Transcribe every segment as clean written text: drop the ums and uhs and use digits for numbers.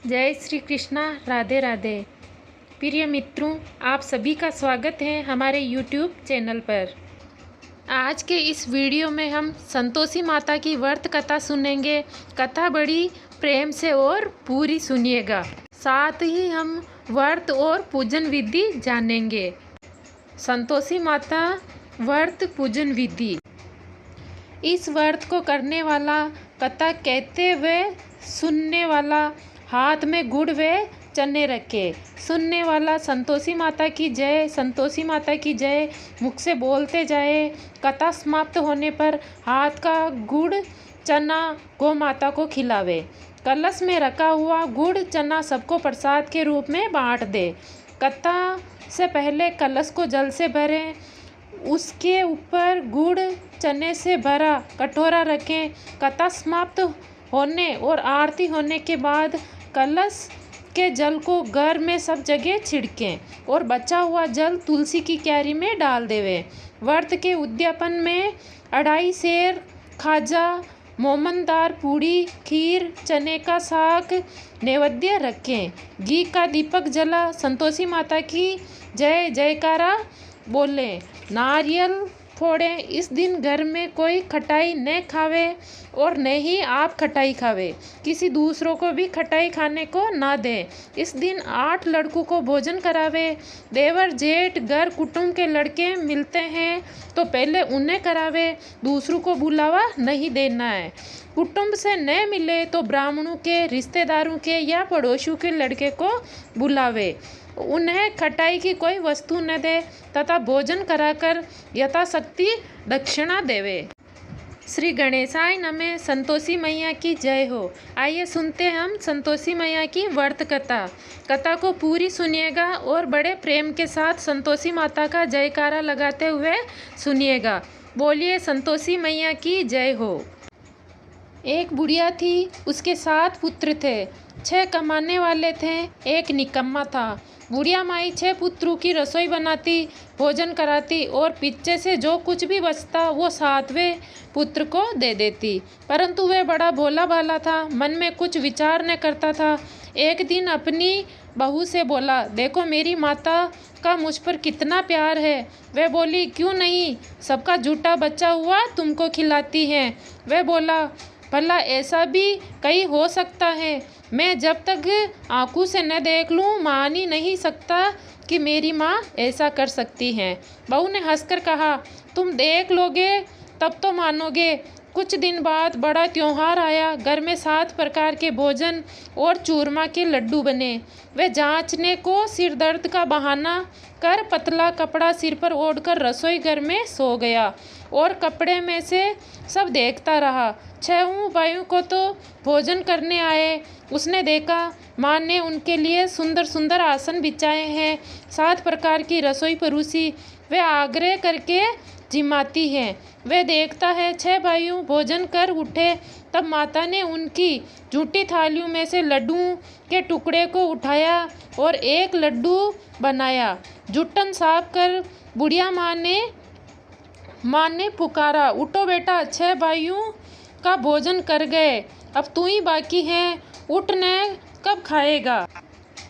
जय श्री कृष्णा। राधे राधे। प्रिय मित्रों, आप सभी का स्वागत है हमारे YouTube चैनल पर। आज के इस वीडियो में हम संतोषी माता की व्रत कथा सुनेंगे। कथा बड़ी प्रेम से और पूरी सुनिएगा। साथ ही हम व्रत और पूजन विधि जानेंगे। संतोषी माता व्रत पूजन विधि। इस व्रत को करने वाला, कथा कहते हुए सुनने वाला हाथ में गुड़ व चने रखे। सुनने वाला संतोषी माता की जय, संतोषी माता की जय मुख से बोलते जाए। कथा समाप्त होने पर हाथ का गुड़ चना गौ माता को खिलावे। कलश में रखा हुआ गुड़ चना सबको प्रसाद के रूप में बांट दे। कथा से पहले कलश को जल से भरें, उसके ऊपर गुड़ चने से भरा कटोरा रखें। कथा समाप्त होने और आरती होने के बाद कलश के जल को घर में सब जगह छिड़कें और बचा हुआ जल तुलसी की क्यारी में डाल देवे। व्रत के उद्यापन में 2.5 सेर खाजा, मोमनदार पूड़ी, खीर, चने का साग नैवेद्य रखें। घी का दीपक जला संतोषी माता की जय जयकारा बोले। नारियल फोड़ें। इस दिन घर में कोई खटाई न खावे और न ही आप खटाई खावे। किसी दूसरों को भी खटाई खाने को ना दे। इस दिन 8 लड़कों को भोजन करावे। देवर जेठ घर कुटुंब के लड़के मिलते हैं तो पहले उन्हें करावे, दूसरों को बुलावा नहीं देना है। कुटुंब से न मिले तो ब्राह्मणों के, रिश्तेदारों के या पड़ोसियों के लड़के को बुलावे। उन्हें खटाई की कोई वस्तु न दे तथा भोजन कराकर यथाशक्ति दक्षिणा देवे। श्री गणेशाय नमः। संतोषी मैया की जय हो। आइए सुनते हैं हम संतोषी मैया की व्रत कथा। कथा को पूरी सुनिएगा और बड़े प्रेम के साथ संतोषी माता का जयकारा लगाते हुए सुनिएगा। बोलिए संतोषी मैया की जय हो। एक बुढ़िया थी, उसके 7 पुत्र थे। 6 कमाने वाले थे, एक निकम्मा था। बुढ़िया माई 6 पुत्रों की रसोई बनाती, भोजन कराती और पीछे से जो कुछ भी बचता वो 7वें पुत्र को दे देती। परंतु वह बड़ा भोला भाला था, मन में कुछ विचार न करता था। एक दिन अपनी बहू से बोला, देखो मेरी माता का मुझ पर कितना प्यार है। वह बोली, क्यों नहीं, सबका झूठा बचा हुआ तुमको खिलाती है। वह बोला, भला ऐसा भी कहीं हो सकता है। मैं जब तक आंखों से न देख लूं मान ही नहीं सकता कि मेरी माँ ऐसा कर सकती हैं। बहू ने हंसकर कहा, तुम देख लोगे तब तो मानोगे। कुछ दिन बाद बड़ा त्योहार आया। घर में 7 प्रकार के भोजन और चूरमा के लड्डू बने। वे जांचने को सिर दर्द का बहाना कर पतला कपड़ा सिर पर ओढ़कर रसोई घर में सो गया और कपड़े में से सब देखता रहा। 6 भाइयों को तो भोजन करने आए। उसने देखा माँ ने उनके लिए सुंदर सुंदर आसन बिछाए हैं, 7 प्रकार की रसोई परोसी। वे आग्रह करके जिमाती है। वह देखता है 6 भाइयों भोजन कर उठे, तब माता ने उनकी झूठी थालियों में से लड्डू के टुकड़े को उठाया और एक लड्डू बनाया। जुट्टन साफ कर बुढ़िया माँ ने पुकारा, उठो बेटा, 6 भाइयों का भोजन कर गए, अब तू ही बाकी है, उठने कब खाएगा।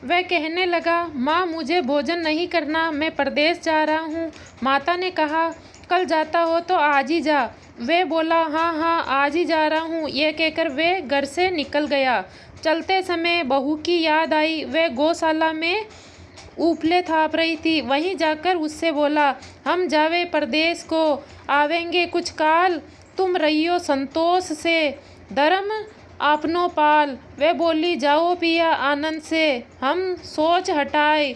वह कहने लगा, माँ मुझे भोजन नहीं करना, मैं परदेश जा रहा हूँ। माता ने कहा, कल जाता हो तो आज ही जा। वह बोला, हाँ हाँ आज ही जा रहा हूँ। यह कहकर वह घर से निकल गया। चलते समय बहू की याद आई। वह गौशाला में उपले थाप रही थी। वहीं जाकर उससे बोला, हम जावे परदेश को, आवेंगे कुछ काल, तुम रहियो संतोष से, धर्म आपनो पाल। वे बोली, जाओ पिया आनंद से, हम सोच हटाए,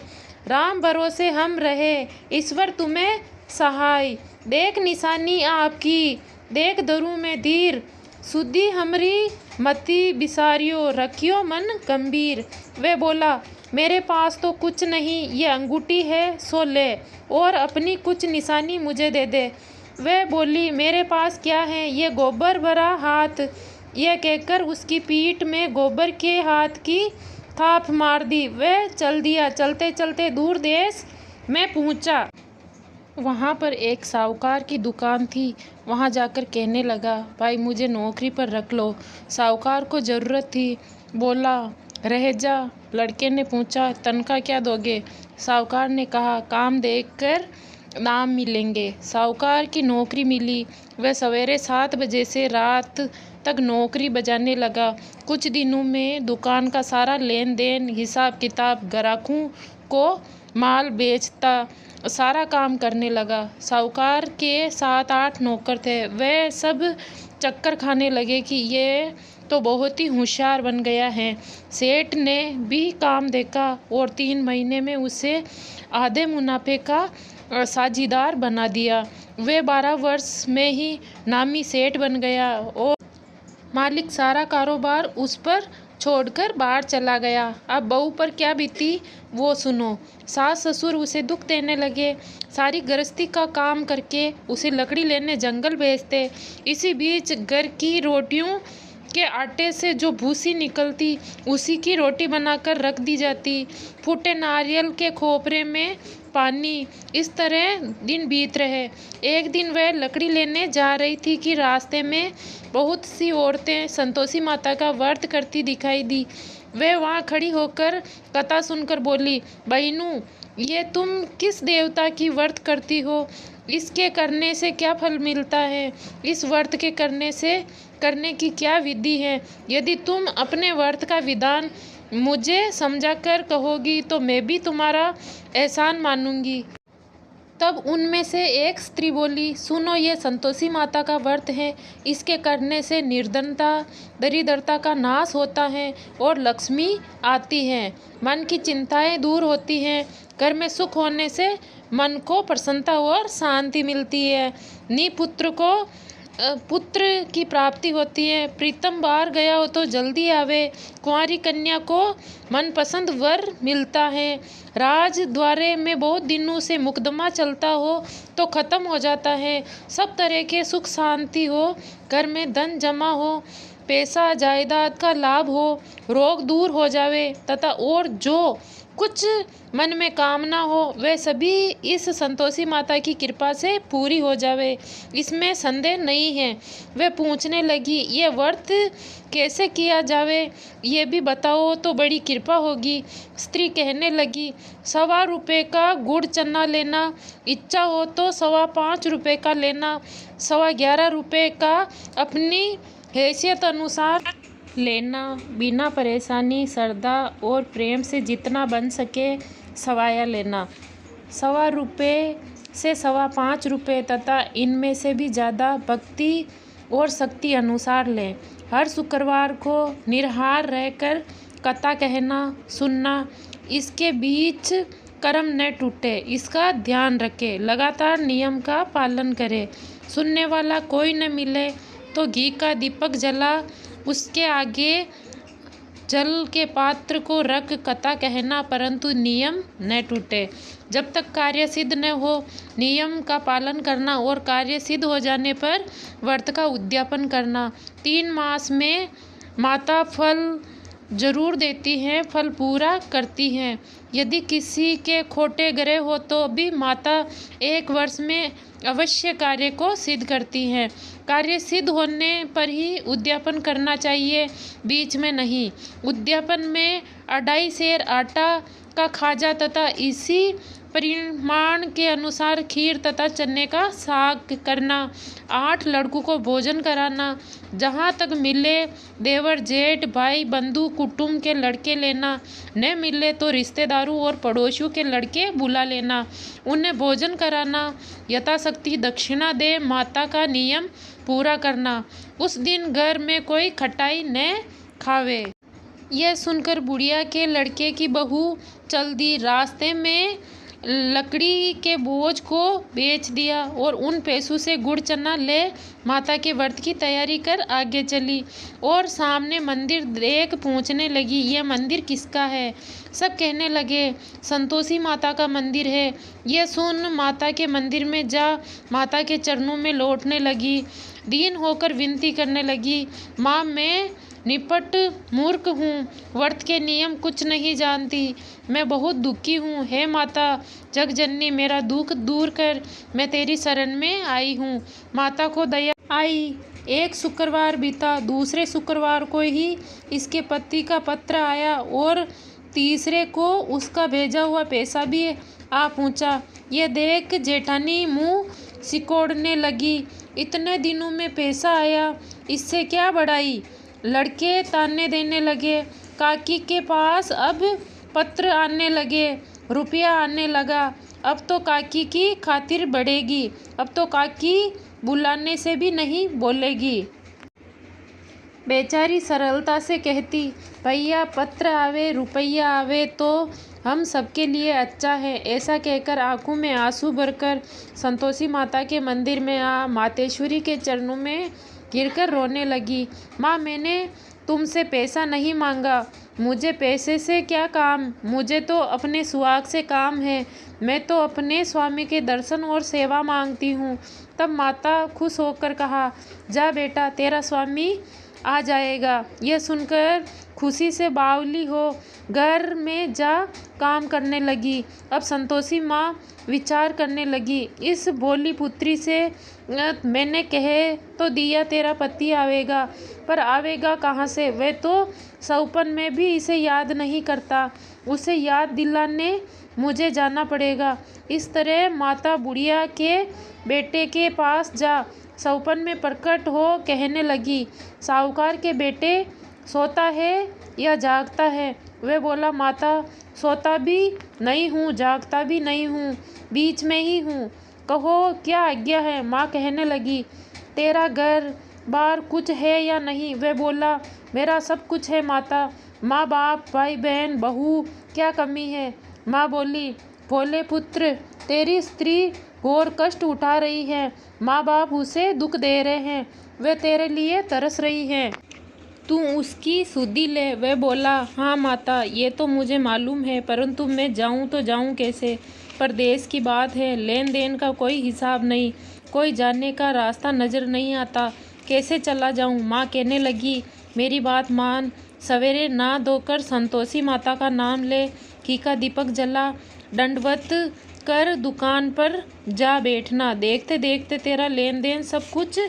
राम भरोसे हम रहे, ईश्वर तुम्हें सहाय। देख निशानी आपकी, देख धरू में धीर, सुधी हमरी मति बिसारियो, रखियो मन गंभीर। वे बोला, मेरे पास तो कुछ नहीं, ये अंगूठी है सो ले और अपनी कुछ निशानी मुझे दे दे। वह बोली, मेरे पास क्या है, ये गोबर भरा हाथ। यह कहकर उसकी पीठ में गोबर के हाथ की थाप मार दी। वह चल दिया। चलते चलते दूर देश में पहुंचा। वहाँ पर एक साहूकार की दुकान थी। वहाँ जाकर कहने लगा, भाई मुझे नौकरी पर रख लो। साहूकार को ज़रूरत थी। बोला, रह जा। लड़के ने पूछा, तनख्वाह क्या दोगे? साहूकार ने कहा, काम देकर नाम मिलेंगे। साहूकार की नौकरी मिली। वह सवेरे 7 बजे से रात तक नौकरी बजाने लगा। कुछ दिनों में दुकान का सारा लेन देन, हिसाब किताब, ग्राहकों को माल बेचता सारा काम करने लगा। साहूकार के 7-8 नौकर थे। वे सब चक्कर खाने लगे कि ये तो बहुत ही होशियार बन गया है। सेठ ने भी काम देखा और 3 महीने में उसे आधे मुनाफे का साझीदार बना दिया। वे 12 वर्ष में ही नामी सेठ बन गया और मालिक सारा कारोबार उस पर छोड़कर बाहर चला गया। अब बहू पर क्या बीती वो सुनो। सास ससुर उसे दुख देने लगे। सारी गृहस्थी का काम करके उसे लकड़ी लेने जंगल भेजते। इसी बीच घर की रोटियों के आटे से जो भूसी निकलती उसी की रोटी बनाकर रख दी जाती। फूटे नारियल के खोपरे में पानी। इस तरह दिन बीत रहे। एक दिन वह लकड़ी लेने जा रही थी कि रास्ते में बहुत सी औरतें संतोषी माता का व्रत करती दिखाई दी। वह वहाँ खड़ी होकर कथा सुनकर बोली, बहनों, ये तुम किस देवता की व्रत करती हो? इसके करने से क्या फल मिलता है? इस व्रत के करने की क्या विधि है? यदि तुम अपने व्रत का विधान मुझे समझाकर कहोगी तो मैं भी तुम्हारा एहसान मानूंगी। तब उनमें से एक स्त्री बोली, सुनो, ये संतोषी माता का व्रत है। इसके करने से निर्धनता, दरिद्रता का नाश होता है और लक्ष्मी आती है। मन की चिंताएं दूर होती हैं। घर में सुख होने से मन को प्रसन्नता और शांति मिलती है। पुत्र की प्राप्ति होती है। प्रीतम बाहर गया हो तो जल्दी आवे। कुंवारी कन्या को मनपसंद वर मिलता है। राज द्वारे में बहुत दिनों से मुकदमा चलता हो तो खत्म हो जाता है। सब तरह के सुख शांति हो। घर में धन जमा हो, पैसा जायदाद का लाभ हो, रोग दूर हो जावे तथा और जो कुछ मन में कामना हो वह सभी इस संतोषी माता की कृपा से पूरी हो जावे, इसमें संदेह नहीं है। वह पूछने लगी, ये व्रत कैसे किया जावे, ये भी बताओ तो बड़ी कृपा होगी। स्त्री कहने लगी, 1.25 रुपये का गुड़ चना लेना, इच्छा हो तो 5.25 रुपये का लेना, 11.25 रुपये का अपनी हैसियत अनुसार लेना। बिना परेशानी, श्रद्धा और प्रेम से जितना बन सके सवाया लेना। 1.25 रुपये से 5.25 रुपये तथा इनमें से भी ज़्यादा भक्ति और शक्ति अनुसार लें। हर शुक्रवार को निराहार रहकर कथा कहना सुनना। इसके बीच कर्म न टूटे, इसका ध्यान रखें। लगातार नियम का पालन करें। सुनने वाला कोई न मिले तो घी का दीपक जला उसके आगे जल के पात्र को रख कथा कहना, परंतु नियम न टूटे। जब तक कार्य सिद्ध न हो नियम का पालन करना और कार्य सिद्ध हो जाने पर व्रत का उद्यापन करना। 3 मास में माता फल जरूर देती हैं, फल पूरा करती हैं। यदि किसी के खोटे ग्रह हो तो भी माता 1 वर्ष में अवश्य कार्य को सिद्ध करती हैं। कार्य सिद्ध होने पर ही उद्यापन करना चाहिए, बीच में नहीं। उद्यापन में 2.5 सेर आटा का खाजा तथा इसी परिमाण के अनुसार खीर तथा चने का साग करना। 8 लड़कों को भोजन कराना। जहाँ तक मिले देवर जेठ भाई बंधु कुटुंब के लड़के लेना, न मिले तो रिश्तेदारों और पड़ोसियों के लड़के बुला लेना, उन्हें भोजन कराना। यथाशक्ति दक्षिणा दे माता का नियम पूरा करना। उस दिन घर में कोई खटाई न खावे। यह सुनकर बुढ़िया के लड़के की बहू चल दी। रास्ते में लकड़ी के बोझ को बेच दिया और उन पैसों से गुड़ चना ले माता के व्रत की तैयारी कर आगे चली और सामने मंदिर देख पूछने लगी, यह मंदिर किसका है? सब कहने लगे, संतोषी माता का मंदिर है। यह सुन माता के मंदिर में जा माता के चरणों में लौटने लगी। दीन होकर विनती करने लगी, माँ, मैं निपट मूर्ख हूँ, व्रत के नियम कुछ नहीं जानती, मैं बहुत दुखी हूँ। हे माता जगजननी, मेरा दुख दूर कर, मैं तेरी शरण में आई हूँ। माता को दया आई एक शुक्रवार बीता, दूसरे शुक्रवार को ही इसके पति का पत्र आया और तीसरे को उसका भेजा हुआ पैसा भी आ पहुंचा। ये देख जेठानी मुंह सिकोड़ने लगी। इतने दिनों में पैसा आया, इससे क्या बढ़ाई। लड़के ताने देने लगे। काकी के पास अब पत्र आने लगे, रुपया आने लगा। अब तो काकी की खातिर बढ़ेगी, अब तो काकी बुलाने से भी नहीं बोलेगी। बेचारी सरलता से कहती, भैया पत्र आवे रुपया आवे तो हम सबके लिए अच्छा है। ऐसा कहकर आंखों में आंसू भरकर संतोषी माता के मंदिर में आ मातेश्वरी के चरणों में गिरकर रोने लगी। माँ, मैंने तुमसे पैसा नहीं मांगा, मुझे पैसे से क्या काम, मुझे तो अपने सुहाग से काम है। मैं तो अपने स्वामी के दर्शन और सेवा मांगती हूँ। तब माता खुश होकर कहा, जा बेटा, तेरा स्वामी आ जाएगा। यह सुनकर खुशी से बावली हो घर में जा काम करने लगी। अब संतोषी माँ विचार करने लगी, इस भोली पुत्री से मैंने कहे तो दिया तेरा पति आवेगा, पर आवेगा कहाँ से। वह तो सौपन में भी इसे याद नहीं करता, उसे याद दिलाने मुझे जाना पड़ेगा। इस तरह माता बुढ़िया के बेटे के पास जा सौपन में प्रकट हो कहने लगी, साहूकार के बेटे सोता है या जागता है। वह बोला, माता सोता भी नहीं हूँ, जागता भी नहीं हूँ, बीच में ही हूँ, कहो क्या आज्ञा है। माँ कहने लगी, तेरा घर बार कुछ है या नहीं। वह बोला, मेरा सब कुछ है माता, माँ बाप भाई बहन बहू, क्या कमी है। माँ बोली, भोले पुत्र, तेरी स्त्री घोर कष्ट उठा रही है, माँ बाप उसे दुख दे रहे हैं, वे तेरे लिए तरस रही है, तू उसकी सुधि ले। वह बोला, हाँ माता, ये तो मुझे मालूम है, परंतु मैं जाऊँ तो जाऊँ कैसे। परदेश की बात है, लेन देन का कोई हिसाब नहीं, कोई जाने का रास्ता नज़र नहीं आता, कैसे चला जाऊँ। माँ कहने लगी, मेरी बात मान, सवेरे नहा धोकर संतोषी माता का नाम ले, घी का दीपक जला, दंडवत कर दुकान पर जा बैठना। देखते देखते तेरा लेन देन सब कुछ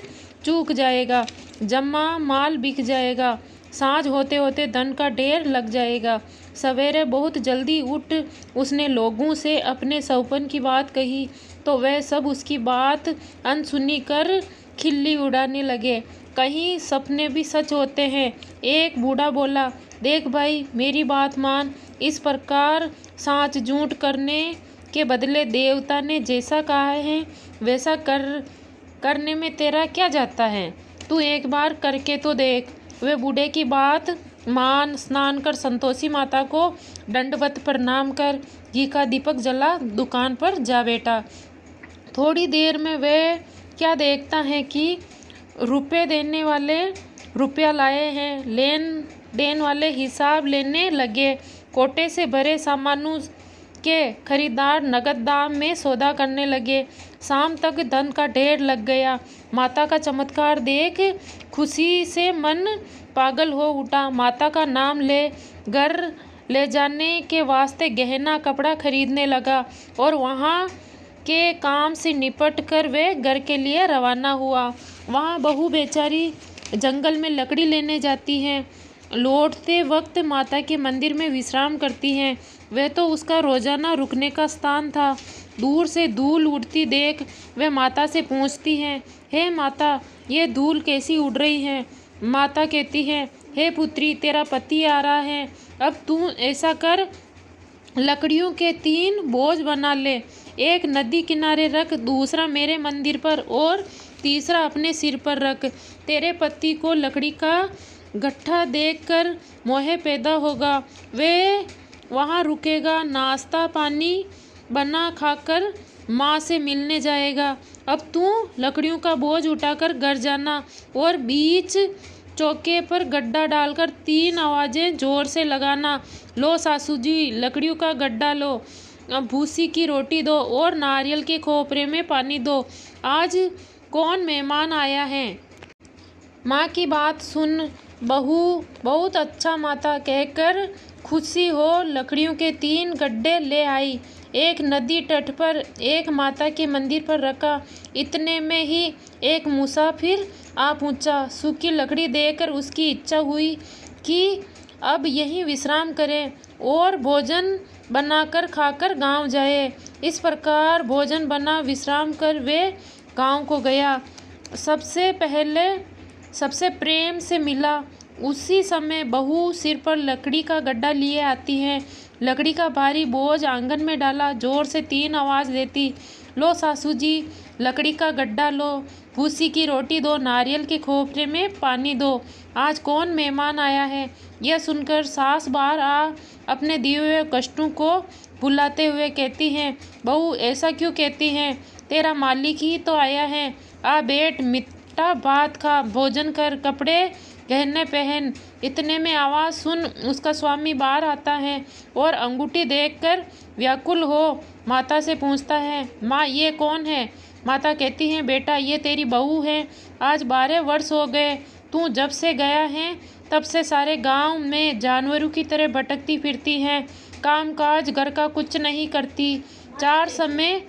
चूक जाएगा, जमा माल बिक जाएगा, सांझ होते होते धन का ढेर लग जाएगा। सवेरे बहुत जल्दी उठ उसने लोगों से अपने सौपन की बात कही तो वह सब उसकी बात अनसुनी कर खिल्ली उड़ाने लगे। कहीं सपने भी सच होते हैं। एक बूढ़ा बोला, देख भाई, मेरी बात मान, इस प्रकार सांच झूठ करने के बदले देवता ने जैसा कहा है वैसा करने में तेरा क्या जाता है। तू एक बार करके तो देख। वे बूढ़े की बात मान स्नान कर संतोषी माता को दंडवत प्रणाम कर घी का दीपक जला दुकान पर जा बैठा। थोड़ी देर में वह क्या देखता है कि रुपए देने वाले रुपया लाए हैं, लेन देन वाले हिसाब लेने लगे, कोटे से भरे सामानों के खरीदार नगद दाम में सौदा करने लगे। शाम तक धन का ढेर लग गया। माता का चमत्कार देख खुशी से मन पागल हो उठा। माता का नाम ले घर ले जाने के वास्ते गहना कपड़ा खरीदने लगा और वहाँ के काम से निपट कर वे घर के लिए रवाना हुआ। वहाँ बहू बेचारी जंगल में लकड़ी लेने जाती हैं, लौटते वक्त माता के मंदिर में विश्राम करती हैं। वह तो उसका रोजाना रुकने का स्थान था। दूर से धूल उड़ती देख वह माता से पूछती है, हे माता, ये धूल कैसी उड़ रही है। माता कहती है, हे पुत्री, तेरा पति आ रहा है, अब तू ऐसा कर, लकड़ियों के 3 बोझ बना ले, एक नदी किनारे रख, दूसरा मेरे मंदिर पर और तीसरा अपने सिर पर रख। तेरे पति को लकड़ी का गट्ठा देखकर मोह पैदा होगा, वे वहाँ रुकेगा, नाश्ता पानी बना खाकर माँ से मिलने जाएगा। अब तू लकड़ियों का बोझ उठाकर घर जाना और बीच चौके पर गड्ढा डालकर 3 आवाज़ें जोर से लगाना, लो सासू जी, लकड़ियों का गड्ढा लो, भूसी की रोटी दो और नारियल के खोपरे में पानी दो, आज कौन मेहमान आया है। माँ की बात सुन बहू बहुत अच्छा माता कहकर खुशी हो लकड़ियों के 3 गड्ढे ले आई, एक नदी तट पर, एक माता के मंदिर पर रखा। इतने में ही एक मुसाफिर आ पहुँचा। सूखी लकड़ी देकर उसकी इच्छा हुई कि अब यहीं विश्राम करे और भोजन बनाकर खाकर गांव जाए। इस प्रकार भोजन बना विश्राम कर वे गांव को गया। सबसे प्रेम से मिला। उसी समय बहू सिर पर लकड़ी का गड्ढा लिए आती है। लकड़ी का भारी बोझ आंगन में डाला, जोर से 3 आवाज़ देती, लो सासू जी, लकड़ी का गड्ढा लो, भूसी की रोटी दो, नारियल के खोपरे में पानी दो, आज कौन मेहमान आया है। यह सुनकर सास बाहर आ अपने दिए हुए कष्टों को भुलाते हुए कहती हैं, बहू ऐसा क्यों कहती हैं, तेरा मालिक ही तो आया है, आ बैठ, मीठा भात खा, भोजन कर, कपड़े गहने पहन। इतने में आवाज़ सुन उसका स्वामी बाहर आता है और अंगूठी देखकर व्याकुल हो माता से पूछता है, माँ ये कौन है। माता कहती हैं, बेटा ये तेरी बहू है, आज 12 वर्ष हो गए, तू जब से गया है तब से सारे गांव में जानवरों की तरह भटकती फिरती है, काम काज घर का कुछ नहीं करती, चार समय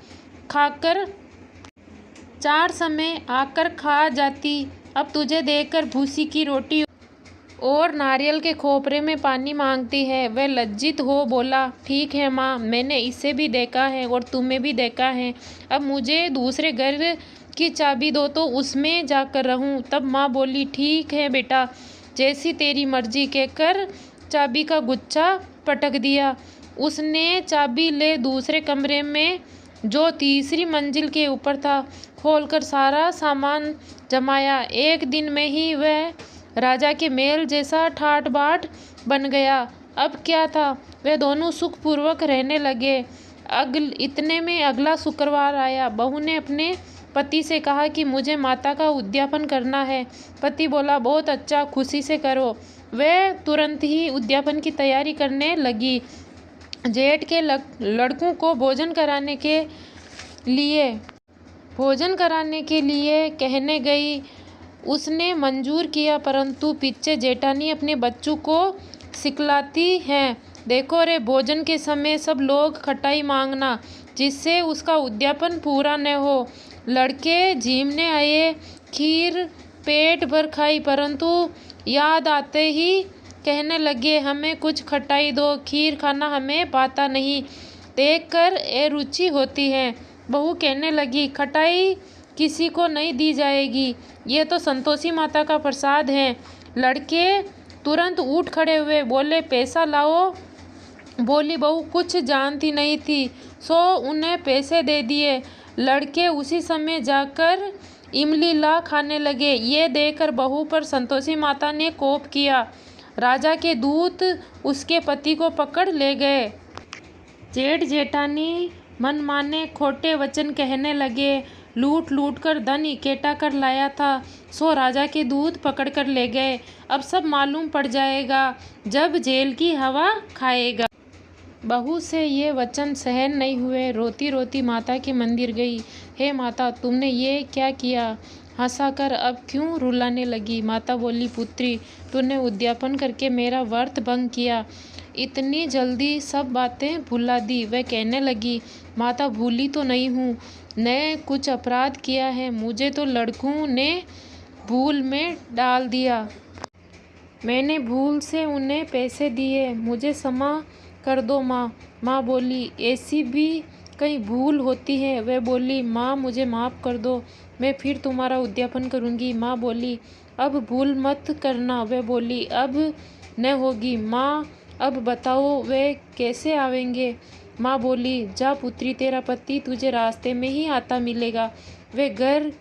आकर खा जाती। अब तुझे देखकर भूसी की रोटी और नारियल के खोपरे में पानी मांगती है। वह लज्जित हो बोला, ठीक है माँ, मैंने इसे भी देखा है और तुम्हें भी देखा है, अब मुझे दूसरे घर की चाबी दो तो उसमें जाकर रहूं। तब माँ बोली, ठीक है बेटा, जैसी तेरी मर्जी, कहकर चाबी का गुच्छा पटक दिया। उसने चाबी ले दूसरे कमरे में जो तीसरी मंजिल के ऊपर था खोलकर सारा सामान जमाया। एक दिन में ही वह राजा के महल जैसा ठाट बाट बन गया। अब क्या था, वे दोनों सुखपूर्वक रहने लगे। इतने में अगला शुक्रवार आया। बहू ने अपने पति से कहा कि मुझे माता का उद्यापन करना है। पति बोला, बहुत अच्छा, खुशी से करो। वह तुरंत ही उद्यापन की तैयारी करने लगी। जेठ के लड़कों को भोजन कराने के लिए कहने गई। उसने मंजूर किया, परंतु पीछे जेठानी अपने बच्चों को सिखलाती है, देखो रे, भोजन के समय सब लोग खटाई मांगना, जिससे उसका उद्यापन पूरा न हो। लड़के झीमने आए, खीर पेट भर खाई, परंतु याद आते ही कहने लगे, हमें कुछ खटाई दो, खीर खाना हमें भाता नहीं, देखकर अरुचि होती है। बहू कहने लगी, खटाई किसी को नहीं दी जाएगी, ये तो संतोषी माता का प्रसाद है। लड़के तुरंत उठ खड़े हुए, बोले, पैसा लाओ। बोली बहू कुछ जानती नहीं थी, सो उन्हें पैसे दे दिए। लड़के उसी समय जाकर इमली ला खाने लगे। ये देखकर बहू पर संतोषी माता ने कोप किया। राजा के दूत उसके पति को पकड़ ले गए। जेठ जेठानी मनमाने खोटे वचन कहने लगे, लूट लूट कर धन इकट्ठा कर लाया था, सो राजा के दूत पकड़ कर ले गए। अब सब मालूम पड़ जाएगा जब जेल की हवा खाएगा। बहू से ये वचन सहन नहीं हुए। रोती रोती माता के मंदिर गई। हे माता, तुमने ये क्या किया। हंसाकर अब क्यों रुलाने लगी। माता बोली, पुत्री, तूने उद्यापन करके मेरा व्रत भंग किया, इतनी जल्दी सब बातें भुला दी। वह कहने लगी, माता, भूली तो नहीं हूँ, ने कुछ अपराध किया है, मुझे तो लड़कों ने भूल में डाल दिया, मैंने भूल से उन्हें पैसे दिए, मुझे क्षमा कर दो माँ। माँ बोली, ऐसी भी कहीं भूल होती है। वह बोली, माँ मुझे माफ़ कर दो, मैं फिर तुम्हारा उद्यापन करूँगी। माँ बोली, अब भूल मत करना। वह बोली, अब न होगी। माँ अब बताओ वे कैसे आवेंगे। माँ बोली, जा पुत्री, तेरा पति तुझे रास्ते में ही आता मिलेगा। वे घर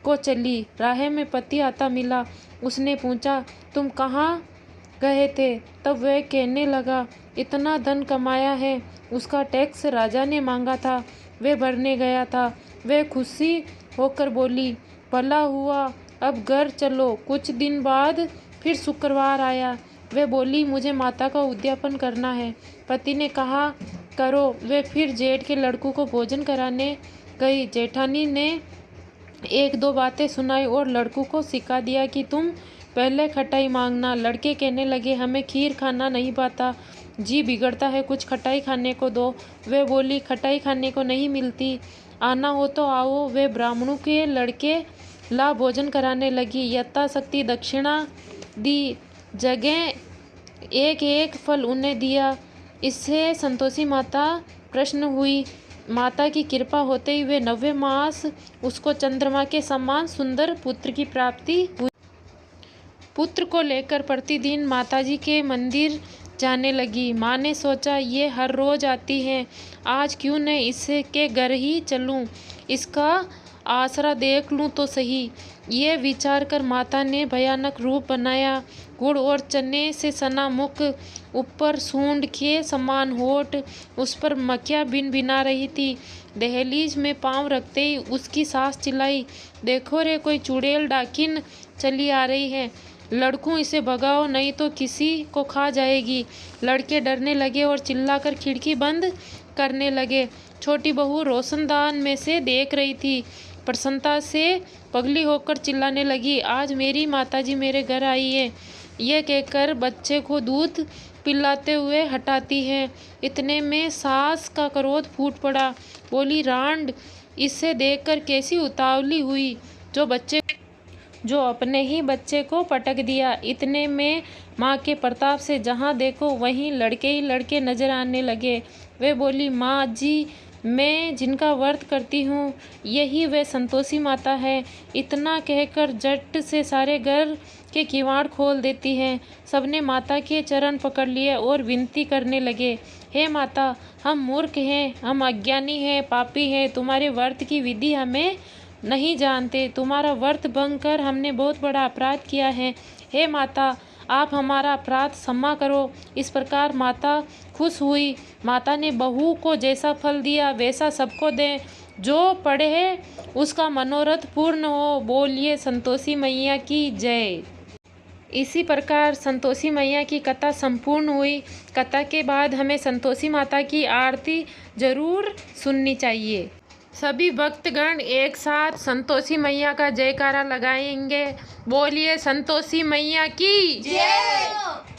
को चली। राह में पति आता मिला। उसने पूछा, तुम कहाँ गए थे। तब वह कहने लगा, इतना धन कमाया है, उसका टैक्स राजा ने मांगा था, वह भरने गया था। वह खुशी होकर बोली, भला हुआ, अब घर चलो। कुछ दिन बाद फिर शुक्रवार आया। वह बोली, मुझे माता का उद्यापन करना है। पति ने कहा, करो। वे फिर जेठ के लड़कों को भोजन कराने गई। जेठानी ने 1-2 बातें सुनाई और लड़कों को सिखा दिया कि तुम पहले खटाई मांगना। लड़के कहने लगे, हमें खीर खाना नहीं पाता, जी बिगड़ता है, कुछ खटाई खाने को दो। वे बोली, खटाई खाने को नहीं मिलती, आना हो तो आओ। वे ब्राह्मणों के लड़के ला भोजन कराने लगी। यथाशक्ति दक्षिणा दी, जगह एक एक फल उन्हें दिया। इससे संतोषी माता प्रसन्न हुई। माता की कृपा होते ही वे 90 मास उसको चंद्रमा के समान सुंदर पुत्र की प्राप्ति हुई। पुत्र को लेकर प्रतिदिन माताजी के मंदिर जाने लगी। माँ ने सोचा, ये हर रोज आती है, आज क्यों न इसके घर ही चलूं, इसका आसरा देख लूं तो सही। ये विचार कर माता ने भयानक रूप बनाया। गुड़ और चने से सना मुख, ऊपर सूंड के समान होठ, उस पर मक्खियाँ भिनभिना रही थी। दहलीज में पांव रखते ही उसकी सास चिल्लाई, देखो रे, कोई चुड़ैल डाकिन चली आ रही है, लड़कों इसे भगाओ नहीं तो किसी को खा जाएगी। लड़के डरने लगे और चिल्लाकर खिड़की बंद करने लगे। छोटी बहू रोशनदान में से देख रही थी। प्रसन्नता से पगली होकर चिल्लाने लगी, आज मेरी माताजी मेरे घर आई है। यह कहकर बच्चे को दूध पिलाते हुए हटाती है। इतने में सास का क्रोध फूट पड़ा। बोली, रांड, इसे देखकर कैसी उतावली हुई, जो अपने ही बच्चे को पटक दिया। इतने में माँ के प्रताप से जहाँ देखो वहीं लड़के ही लड़के नजर आने लगे। वे बोली, माँ जी, मैं जिनका व्रत करती हूँ यही वे संतोषी माता है। इतना कहकर झट से सारे घर के किवाड़ खोल देती है। सबने माता के चरण पकड़ लिए और विनती करने लगे, हे माता, हम मूर्ख हैं, हम अज्ञानी हैं, पापी हैं, तुम्हारे व्रत की विधि हमें नहीं जानते। तुम्हारा व्रत भंग कर हमने बहुत बड़ा अपराध किया है। हे माता, आप हमारा अपराध क्षमा करो। इस प्रकार माता खुश हुई। माता ने बहू को जैसा फल दिया वैसा सबको दें, जो पढ़े उसका मनोरथ पूर्ण हो। बोलिए संतोषी मैया की जय। इसी प्रकार संतोषी मैया की कथा संपूर्ण हुई। कथा के बाद हमें संतोषी माता की आरती जरूर सुननी चाहिए। सभी भक्तगण एक साथ संतोषी मैया का जयकारा लगाएंगे। बोलिए संतोषी मैया की जय।